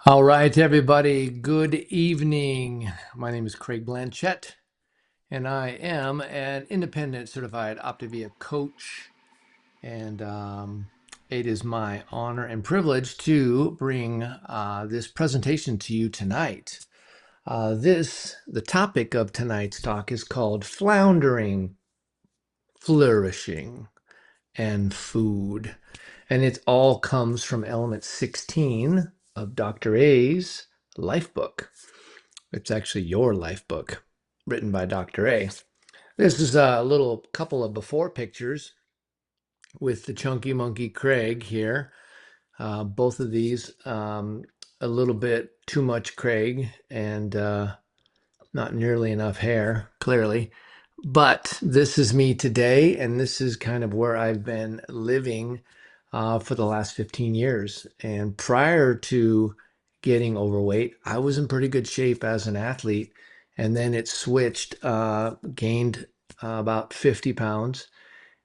All right, everybody, good evening. My name is Craig Blanchett, and I am an independent certified Optavia coach. And it is my honor and privilege to bring this presentation to you tonight. The topic of tonight's talk is called Floundering, Flourishing, and Food. And it all comes from element 16 of Dr. A's life book. It's actually your life book written by Dr. A. This is a little couple of before pictures with the chunky monkey Craig here. Both of these, a little bit too much Craig and not nearly enough hair, clearly. But this is me today, and this is kind of where I've been living for the last 15 years. And prior to getting overweight, I was in pretty good shape as an athlete. And then it switched, gained about 50 pounds.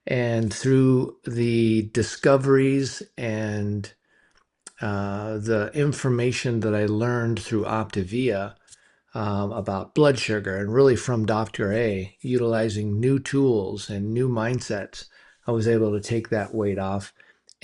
And through the discoveries and the information that I learned through Optavia, about blood sugar and really from Dr. A, utilizing new tools and new mindsets, I was able to take that weight off.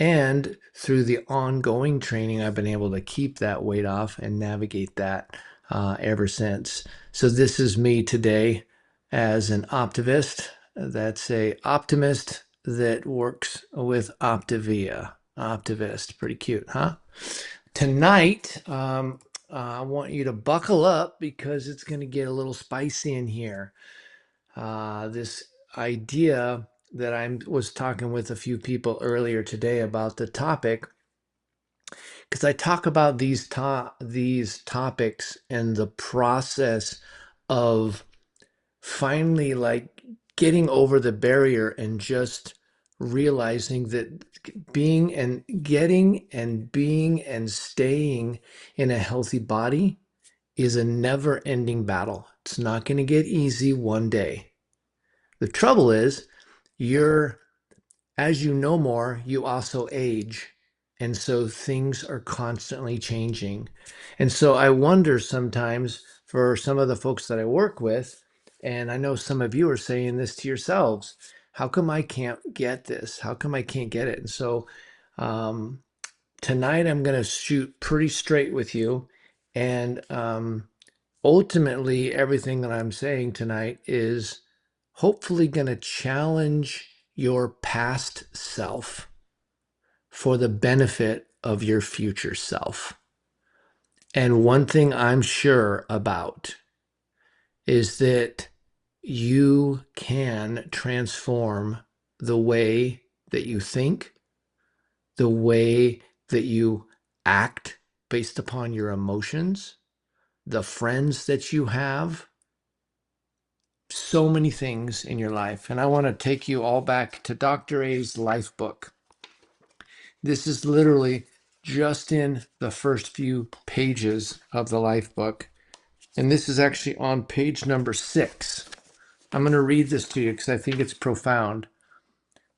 And through the ongoing training, I've been able to keep that weight off and navigate that ever since. So this is me today as an optimist. That's a optimist that works with Optavia. Optivist, pretty cute, huh? Tonight, I want you to buckle up because it's going to get a little spicy in here. This idea that I was talking with a few people earlier today about the topic, because I talk about these topics and the process of finally like getting over the barrier and just realizing that being and getting and being and staying in a healthy body is a never ending battle. It's not going to get easy one day. The trouble is, you're as you know more, you also age. And so things are constantly changing. And so I wonder sometimes for some of the folks that I work with, and I know some of you are saying this to yourselves, how come I can't get this? How come I can't get it? And so um, tonight I'm going to shoot pretty straight with you. And ultimately, everything that I'm saying tonight is hopefully going to challenge your past self for the benefit of your future self. And one thing I'm sure about is that you can transform the way that you think, the way that you act based upon your emotions, the friends that you have, so many things in your life. And I want to take you all back to Dr. A's life book. This is literally just in the first few pages of the life book. And this is actually on page number 6. I'm going to read this to you because I think it's profound.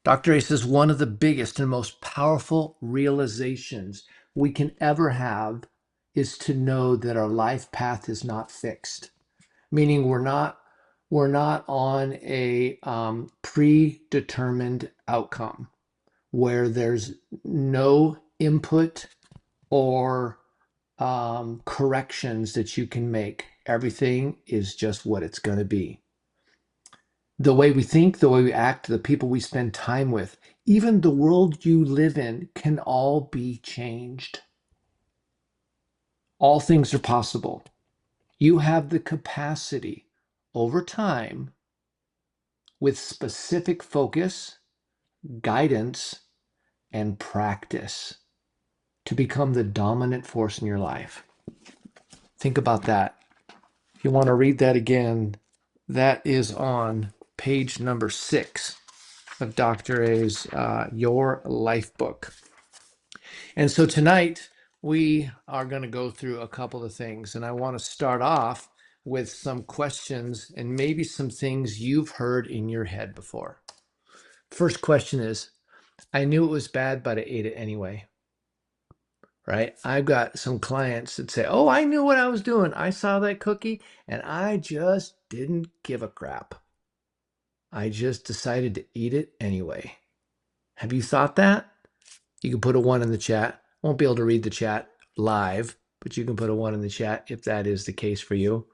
Dr. A says one of the biggest and most powerful realizations we can ever have is to know that our life path is not fixed, meaning we're not on a predetermined outcome where there's no input or corrections that you can make. Everything is just what it's going to be. The way we think, the way we act, the people we spend time with, even the world you live in can all be changed. All things are possible. You have the capacity over time with specific focus, guidance, and practice to become the dominant force in your life. Think about that. If you want to read that again, that is on page number 6 of Dr. A's Your Life book. And so tonight we are going to go through a couple of things, and I want to start off with some questions and maybe some things you've heard in your head before. First question is, I knew it was bad, but I ate it anyway. right? I've got some clients that say, oh, I knew what I was doing. I saw that cookie and I just didn't give a crap. I just decided to eat it anyway. Have you thought that? You can put a 1 in the chat. Won't be able to read the chat live, but you can put a 1 in the chat if that is the case for you.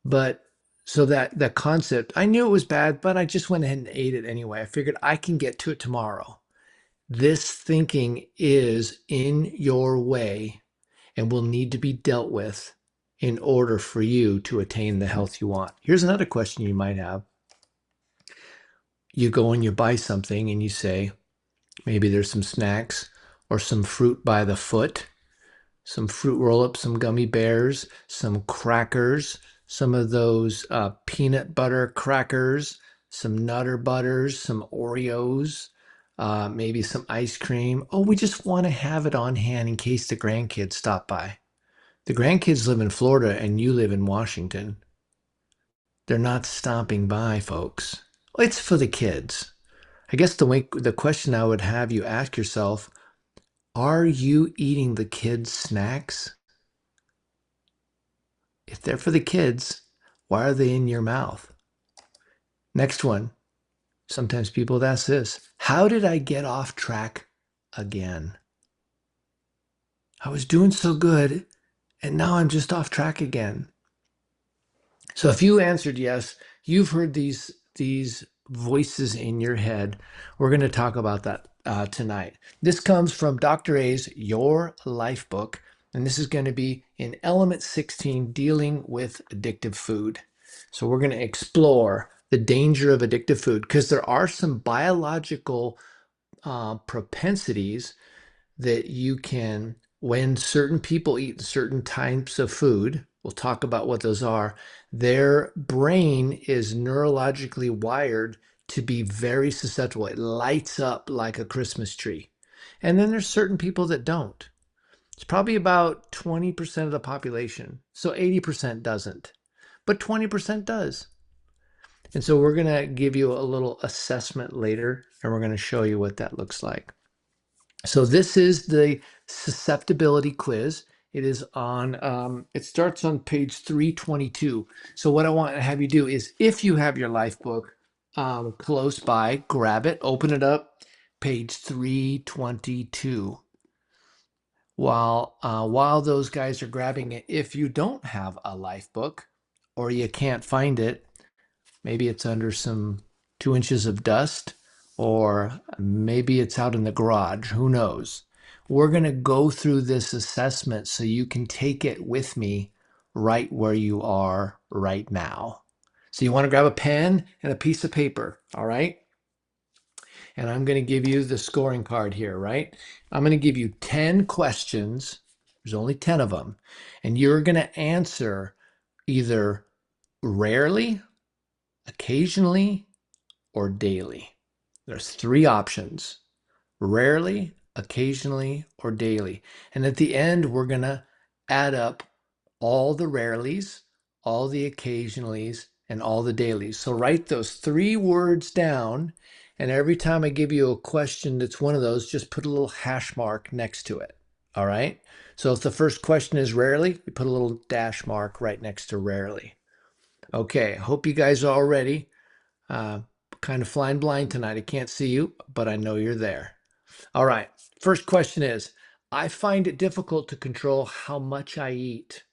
But so that concept, I knew it was bad, but I just went ahead and ate it anyway. I figured I can get to it tomorrow. This thinking is in your way and will need to be dealt with in order for you to attain the health you want. Here's another question you might have. You go and you buy something and you say, maybe there's some snacks or some fruit by the foot, some fruit roll-ups, some gummy bears, some crackers, some of those peanut butter crackers, some Nutter Butters, some Oreos, maybe some ice cream. Oh, we just want to have it on hand in case the grandkids stop by. The grandkids live in Florida and you live in Washington. They're not stopping by, folks. It's for the kids. I guess the question I would have you ask yourself, are you eating the kids' snacks? If they're for the kids, why are they in your mouth? Next one. Sometimes people ask this. How did I get off track again? I was doing so good and now I'm just off track again. So if you answered yes, you've heard these voices in your head. We're going to talk about that tonight. This comes from Dr. A's Your Life book, and this is going to be in Element 16, dealing with addictive food. So we're going to explore the danger of addictive food because there are some biological propensities that you can, when certain people eat certain types of food, we'll talk about what those are, their brain is neurologically wired to be very susceptible. It lights up like a Christmas tree. And then there's certain people that don't. It's probably about 20% of the population. So 80% doesn't, but 20% does. And so we're going to give you a little assessment later, and we're going to show you what that looks like. So this is the susceptibility quiz. It is on, it starts on page 322. So what I want to have you do is, if you have your life book close by, grab it, open it up, page 322. While those guys are grabbing it, if you don't have a life book or you can't find it, maybe it's under some 2 inches of dust, or maybe it's out in the garage. Who knows? We're going to go through this assessment so you can take it with me right where you are right now. So you want to grab a pen and a piece of paper, all right? And I'm going to give you the scoring card here, right? I'm going to give you 10 questions. There's only 10 of them. And you're going to answer either rarely, occasionally, or daily. There's 3 options: rarely, occasionally, or daily. And at the end, we're going to add up all the rarelies, all the occasionallys, and all the dailies. So write those 3 words down. And every time I give you a question that's one of those, just put a little hash mark next to it. All right. So if the first question is rarely, we put a little dash mark right next to rarely. Okay. Hope you guys are all ready. Kind of flying blind tonight. I can't see you, but I know you're there. All right. First question is, I find it difficult to control how much I eat.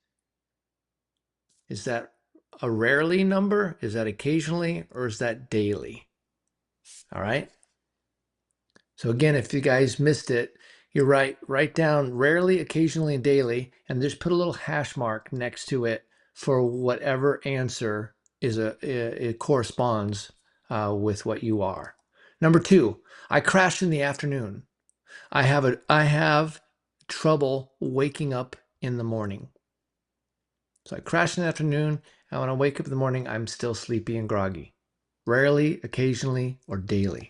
Is that a rarely number? Is that occasionally? Or is that daily? All right. So again, if you guys missed it, you're right. Write down rarely, occasionally, and daily, and just put a little hash mark next to it for whatever answer it corresponds with what you are. Number 2, I crash in the afternoon. I have trouble waking up in the morning. So I crash in the afternoon, and when I wake up in the morning, I'm still sleepy and groggy. Rarely, occasionally, or daily.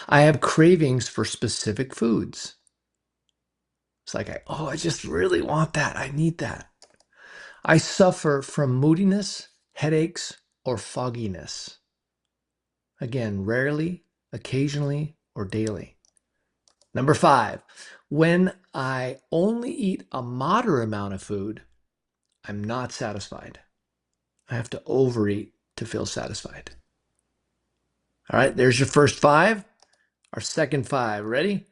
I have cravings for specific foods. It's like, I just really want that. I need that. I suffer from moodiness, headaches, or fogginess. Again, rarely, occasionally, or daily. Number 5, when I only eat a moderate amount of food, I'm not satisfied. I have to overeat to feel satisfied. All right, there's your first 5. Our second 5, ready?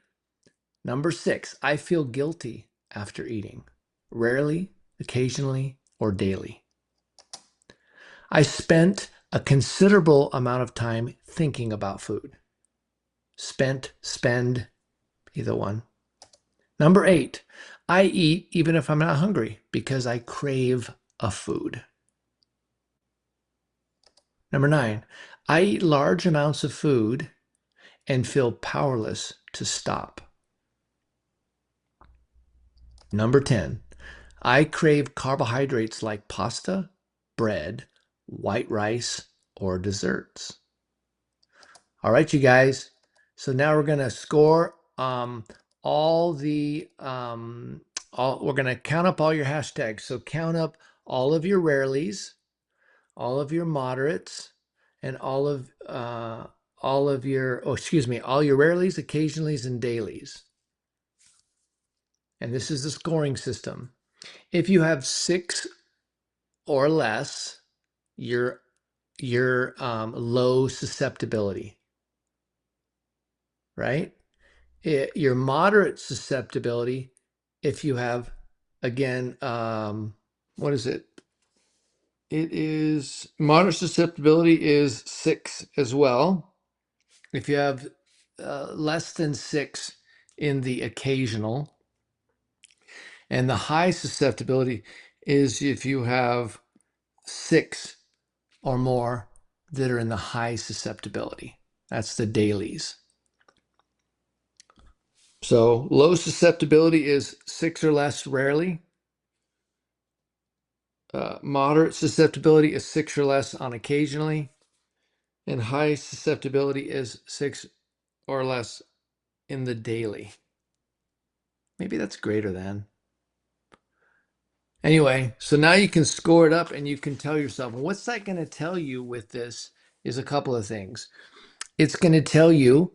Number 6, I feel guilty after eating, rarely, occasionally, or daily. I spent a considerable amount of time thinking about food. Spent, spend, either one. Number 8, I eat even if I'm not hungry because I crave a food. Number 9, I eat large amounts of food and feel powerless to stop. Number 10, I crave carbohydrates like pasta, bread, white rice, or desserts. All right, you guys. So now we're going to score all the, we're going to count up all your hashtags. So count up all of your rarelies, all of your moderates, and all of your, all your rarelies, occasionalies, and dailies. And this is the scoring system. If you have 6 or less, you're low susceptibility, right? Your moderate susceptibility, if you have, again, what is it? It is moderate susceptibility is 6 as well. If you have less than 6 in the occasional, and the high susceptibility is if you have 6 or more that are in the high susceptibility. That's the dailies. So low susceptibility is 6 or less rarely. Moderate susceptibility is 6 or less on occasionally. And high susceptibility is 6 or less in the daily. Maybe that's greater than. Anyway, so now you can score it up and you can tell yourself, what's that going to tell you with this is a couple of things. It's going to tell you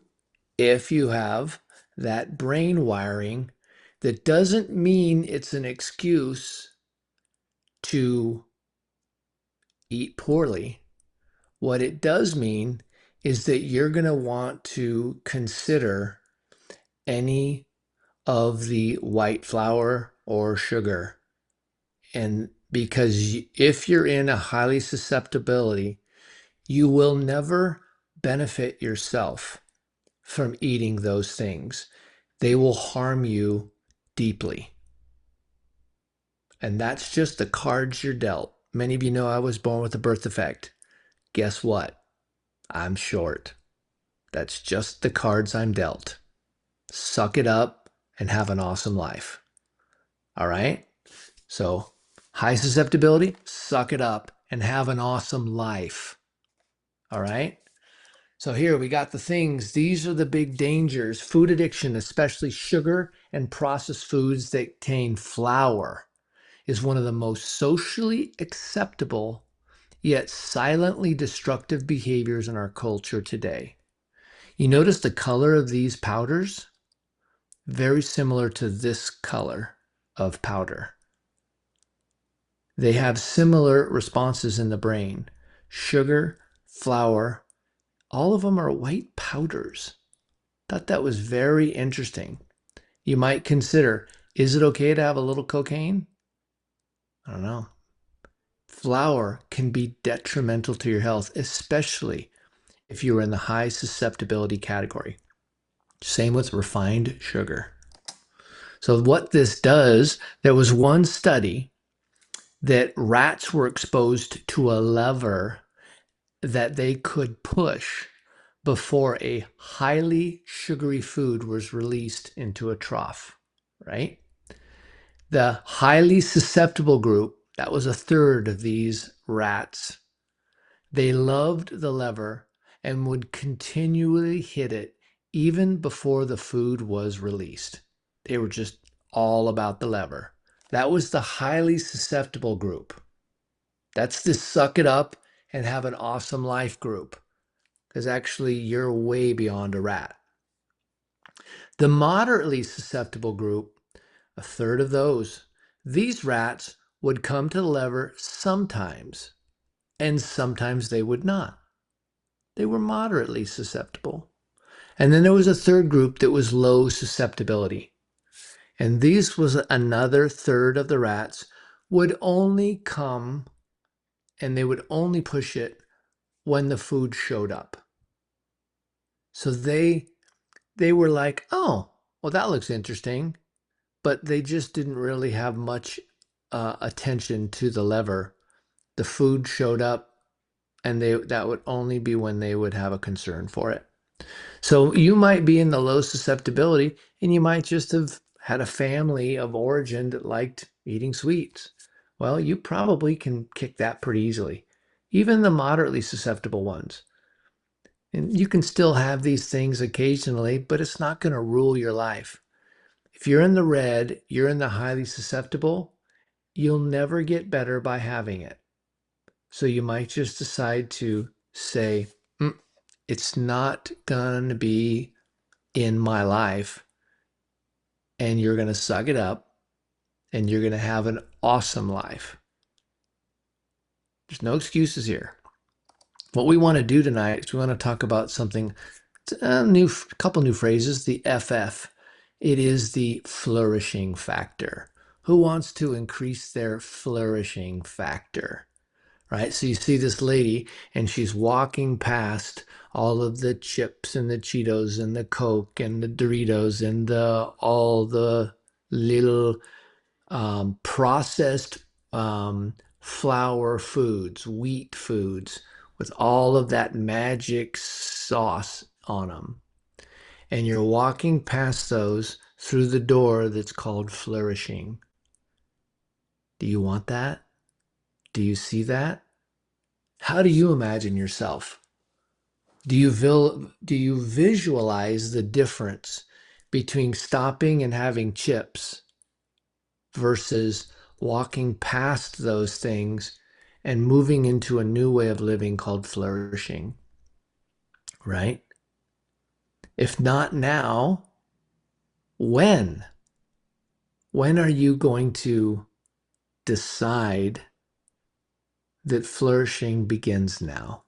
if you have that brain wiring that doesn't mean it's an excuse to eat poorly. What it does mean is that you're going to want to consider any of the white flour or sugar. And because if you're in a highly susceptibility, you will never benefit yourself from eating those things. They will harm you deeply. And that's just the cards you're dealt. Many of you know I was born with a birth defect. Guess what? I'm short. That's just the cards I'm dealt. Suck it up and have an awesome life. All right? So, high susceptibility, suck it up and have an awesome life. All right? So here we got the things. These are the big dangers. Food addiction, especially sugar and processed foods that contain flour, is one of the most socially acceptable yet silently destructive behaviors in our culture today. You notice the color of these powders? Very similar to this color of powder. They have similar responses in the brain. Sugar, flour, all of them are white powders. Thought that was very interesting. You might consider, is it okay to have a little cocaine? I don't know. Flour can be detrimental to your health, especially if you're in the high susceptibility category. Same with refined sugar. So what this does, there was one study that rats were exposed to a lever that they could push before a highly sugary food was released into a trough, right? The highly susceptible group, that was a third of these rats, they loved the lever and would continually hit it even before the food was released. They were just all about the lever. That was the highly susceptible group. That's the suck it up and have an awesome life group. Because actually, you're way beyond a rat. The moderately susceptible group, a third of those, these rats would come to the lever sometimes, and sometimes they would not. They were moderately susceptible. And then there was a third group that was low susceptibility. And these was another third of the rats would only come and they would only push it when the food showed up. So they were like, oh, well, that looks interesting. But they just didn't really have much attention to the lever. The food showed up, and that would only be when they would have a concern for it. So you might be in the low susceptibility, and you might just have had a family of origin that liked eating sweets. Well, you probably can kick that pretty easily, even the moderately susceptible ones. And you can still have these things occasionally, but it's not going to rule your life. If you're in the red, you're in the highly susceptible, you'll never get better by having it. So you might just decide to say, it's not going to be in my life, and you're going to suck it up, and you're going to have an awesome life. There's no excuses here. What we want to do tonight is we want to talk about something, a couple new phrases, the FF. It is the flourishing factor. Who wants to increase their flourishing factor? Right? So you see this lady and she's walking past all of the chips and the Cheetos and the Coke and the Doritos and all the little processed flour foods, wheat foods with all of that magic sauce on them. And you're walking past those through the door that's called flourishing. Do you want that? Do you see that? How do you imagine yourself? Do you visualize the difference between stopping and having chips versus walking past those things and moving into a new way of living called flourishing? Right? If not now, when? When are you going to decide that flourishing begins now?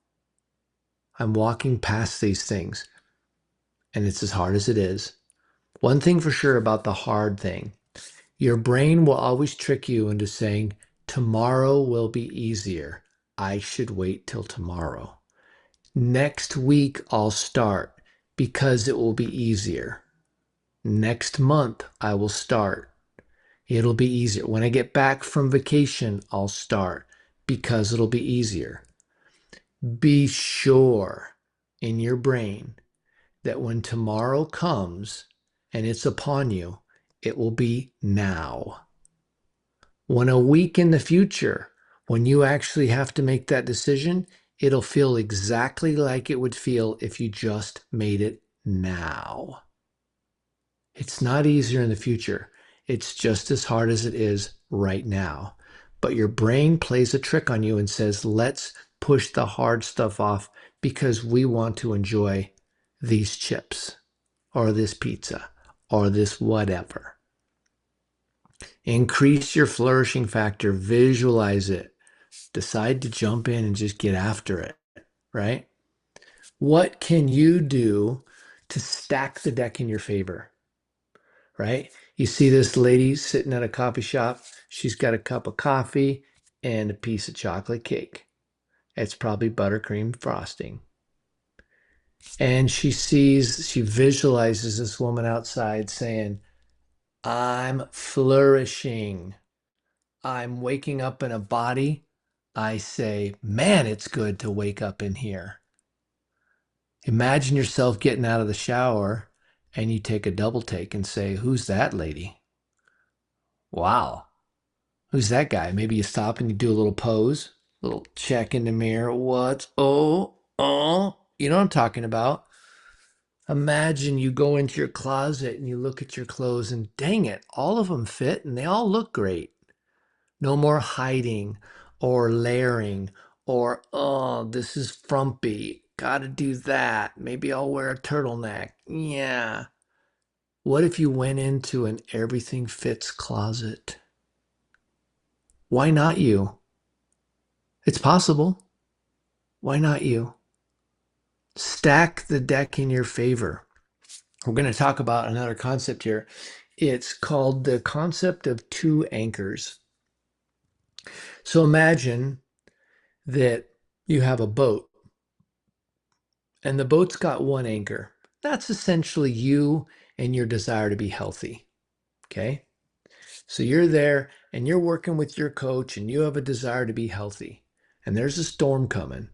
I'm walking past these things, and it's as hard as it is. One thing for sure about the hard thing, your brain will always trick you into saying, tomorrow will be easier. I should wait till tomorrow. Next week, I'll start because it will be easier. Next month, I will start. It'll be easier. When I get back from vacation, I'll start because it'll be easier. Be sure in your brain that when tomorrow comes and it's upon you, it will be now. When a week in the future, when you actually have to make that decision, it'll feel exactly like it would feel if you just made it now. It's not easier in the future. It's just as hard as it is right now. But your brain plays a trick on you and says, let's push the hard stuff off because we want to enjoy these chips or this pizza or this whatever. Increase your flourishing factor, visualize it, decide to jump in and just get after it, right? What can you do to stack the deck in your favor, right? You see this lady sitting at a coffee shop. She's got a cup of coffee and a piece of chocolate cake. It's probably buttercream frosting. And she visualizes this woman outside saying, I'm flourishing. I'm waking up in a body. I say, man, it's good to wake up in here. Imagine yourself getting out of the shower and you take a double take and say, who's that lady? Wow. Who's that guy? Maybe you stop and you do a little pose, a little check in the mirror. You know what I'm talking about. Imagine you go into your closet and you look at your clothes and dang it, all of them fit and they all look great. No more hiding or layering or, oh, this is frumpy. Got to do that. Maybe I'll wear a turtleneck. Yeah. What if you went into an everything fits closet? Why not you? It's possible. Why not you? Stack the deck in your favor. We're going to talk about another concept here. It's called the concept of two anchors. So imagine that you have a boat and the boat's got one anchor. That's essentially you and your desire to be healthy. Okay. So you're there and you're working with your coach and you have a desire to be healthy. And there's a storm coming.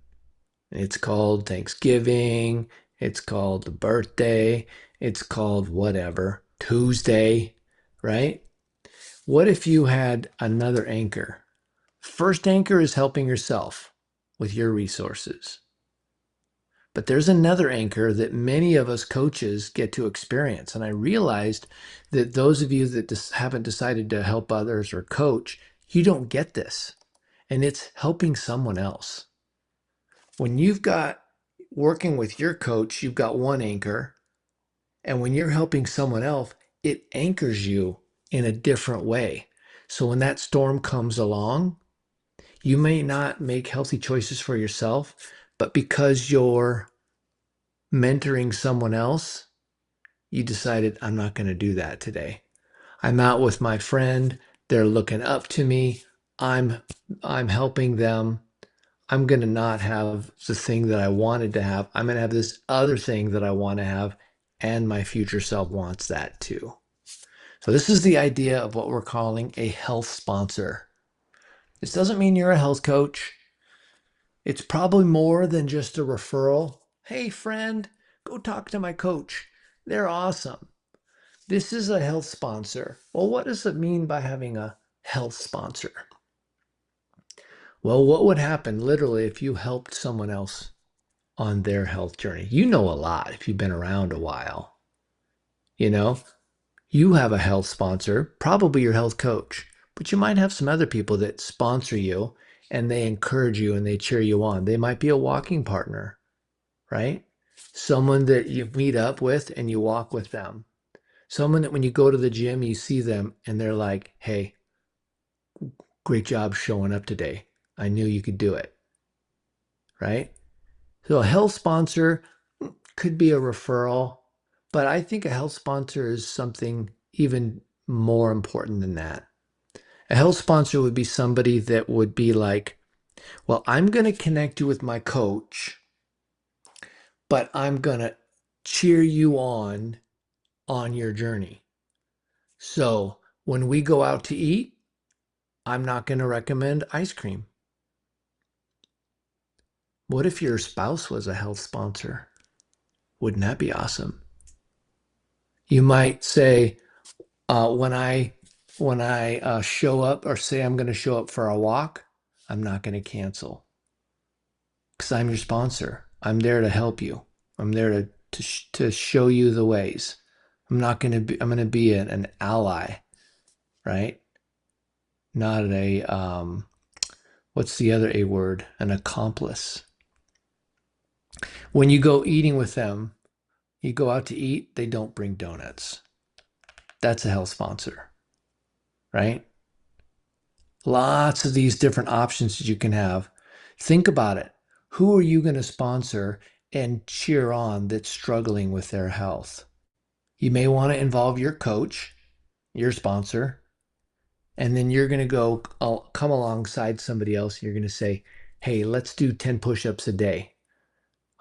It's called Thanksgiving. It's called the birthday. It's called whatever, Tuesday, right? What if you had another anchor? First anchor is helping yourself with your resources. But there's another anchor that many of us coaches get to experience. And I realized that those of you that haven't decided to help others or coach, you don't get this. And it's helping someone else. When you've got working with your coach, you've got one anchor. And when you're helping someone else, it anchors you in a different way. So when that storm comes along, you may not make healthy choices for yourself, but because you're mentoring someone else, you decided, I'm not going to do that today. I'm out with my friend. They're looking up to me. I'm I'm helping them. I'm going to not have the thing that I wanted to have. I'm going to have this other thing that I want to have, and my future self wants that too. So this is the idea of what we're calling a health sponsor. This doesn't mean you're a health coach. It's probably more than just a referral. Hey, friend, go talk to my coach. They're awesome. This is a health sponsor. Well, what does it mean by having a health sponsor? Well, what would happen literally if you helped someone else on their health journey? You know a lot if you've been around a while. You know, you have a health sponsor, probably your health coach, but you might have some other people that sponsor you and they encourage you and they cheer you on. They might be a walking partner, right? Someone that you meet up with and you walk with them. Someone that when you go to the gym, you see them and they're like, hey, great job showing up today. I knew you could do it, right? So a health sponsor could be a referral, but I think a health sponsor is something even more important than that. A health sponsor would be somebody that would be like, well, I'm going to connect you with my coach, but I'm going to cheer you on your journey. So when we go out to eat, I'm not going to recommend ice cream. What if your spouse was a health sponsor? Wouldn't that be awesome? You might say, when I show up or say I'm going to show up for a walk, I'm not going to cancel because I'm your sponsor. I'm there to help you. I'm there to show you the ways. I'm going to be an ally, right? Not what's the other A word? An accomplice. When you go eating with them, you go out to eat, they don't bring donuts. That's a health sponsor, right? Lots of these different options that you can have. Think about it. Who are you going to sponsor and cheer on that's struggling with their health? You may want to involve your coach, your sponsor, and then you're going to go come alongside somebody else and you're going to say, hey, let's do 10 push-ups a day.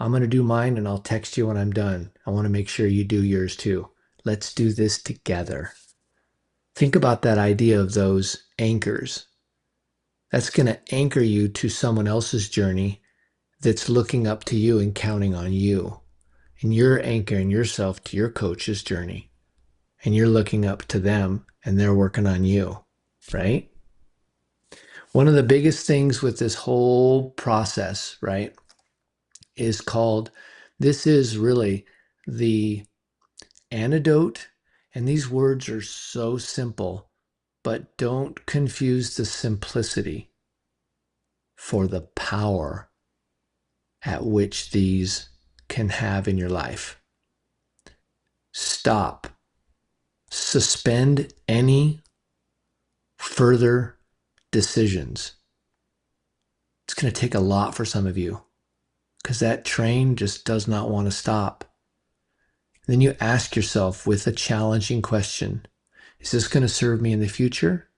I'm going to do mine and I'll text you when I'm done. I want to make sure you do yours too. Let's do this together. Think about that idea of those anchors. That's going to anchor you to someone else's journey that's looking up to you and counting on you. And you're anchoring yourself to your coach's journey. And you're looking up to them and they're working on you, right? One of the biggest things with this whole process, right, is called, this is really the antidote. And these words are so simple, but don't confuse the simplicity for the power at which these can have in your life. Stop suspend any further decisions. It's going to take a lot for some of you because that train just does not want to stop. Then you ask yourself with a challenging question, is this going to serve me in the future?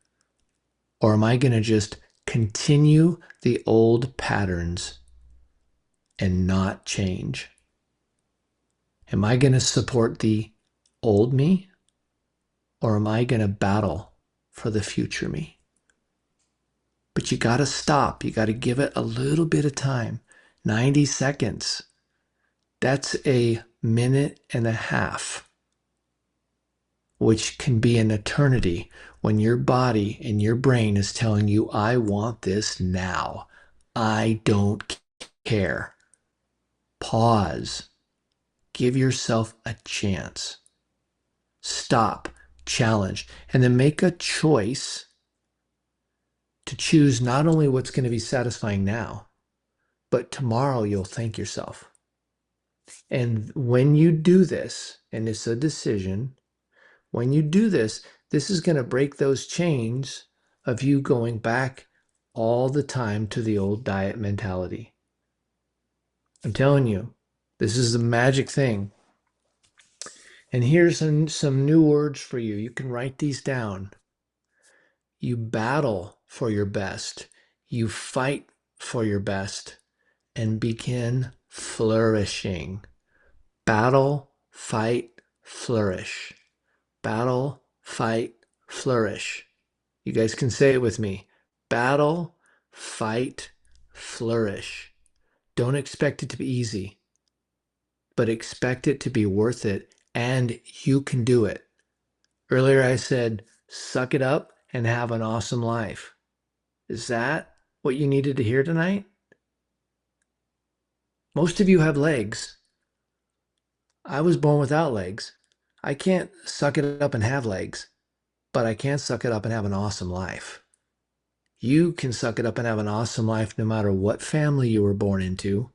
Or am I going to just continue the old patterns and not change? Am I going to support the old me? Or am I going to battle for the future me? But you got to stop. You got to give it a little bit of time. 90 seconds. That's a minute and a half, which can be an eternity when your body and your brain is telling you, I want this now. I don't care. Pause. Give yourself a chance. Stop. Challenge. And then make a choice to choose not only what's going to be satisfying now, but tomorrow you'll thank yourself. And when you do this, and it's a decision, when you do this, this is going to break those chains of you going back all the time to the old diet mentality. I'm telling you, this is the magic thing. And here's some new words for you. You can write these down. You battle for your best. You fight for your best and begin flourishing. Battle, fight, flourish. Battle, fight, flourish. You guys can say it with me. Battle, fight, flourish. Don't expect it to be easy, but expect it to be worth it, and you can do it. Earlier I said, suck it up and have an awesome life. Is that what you needed to hear tonight? Most of you have legs. I was born without legs. I can't suck it up and have legs, but I can suck it up and have an awesome life. You can suck it up and have an awesome life no matter what family you were born into,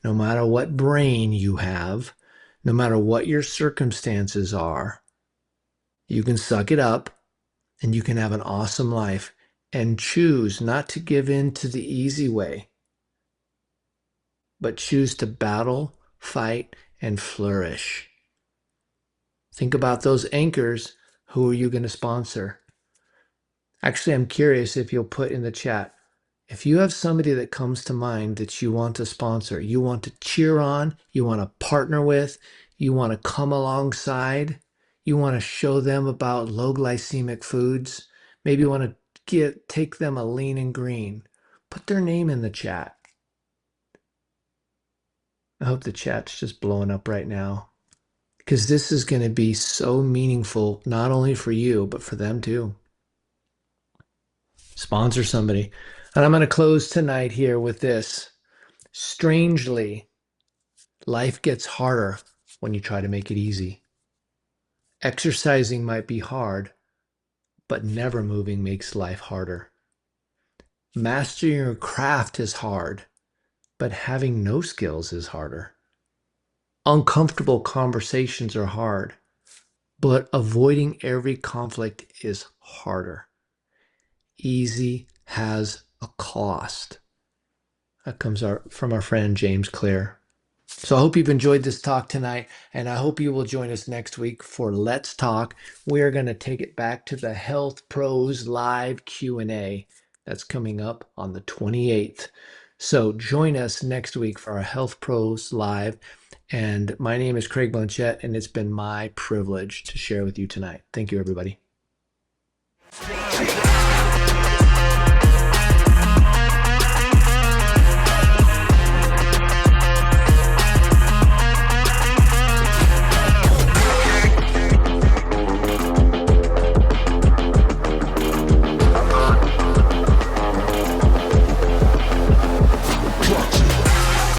no matter what brain you have, no matter what your circumstances are. You can suck it up and you can have an awesome life and choose not to give in to the easy way, but choose to battle, fight, and flourish. Think about those anchors. Who are you going to sponsor? Actually, I'm curious if you'll put in the chat, if you have somebody that comes to mind that you want to sponsor, you want to cheer on, you want to partner with, you want to come alongside, you want to show them about low glycemic foods, maybe you want to take them a lean and green, put their name in the chat. I hope the chat's just blowing up right now, because this is going to be so meaningful, not only for you, but for them too. Sponsor somebody. And I'm going to close tonight here with this. Strangely, life gets harder when you try to make it easy. Exercising might be hard, but never moving makes life harder. Mastering your craft is hard, but having no skills is harder. Uncomfortable conversations are hard, but avoiding every conflict is harder. Easy has a cost. That comes from our friend James Clear. So I hope you've enjoyed this talk tonight, and I hope you will join us next week for Let's Talk. We're going to take it back to the Health Pros Live Q&A. That's coming up on the 28th. So join us next week for our Health Pros Live. And my name is Craig Blanchett, and it's been my privilege to share with you tonight. Thank you, everybody.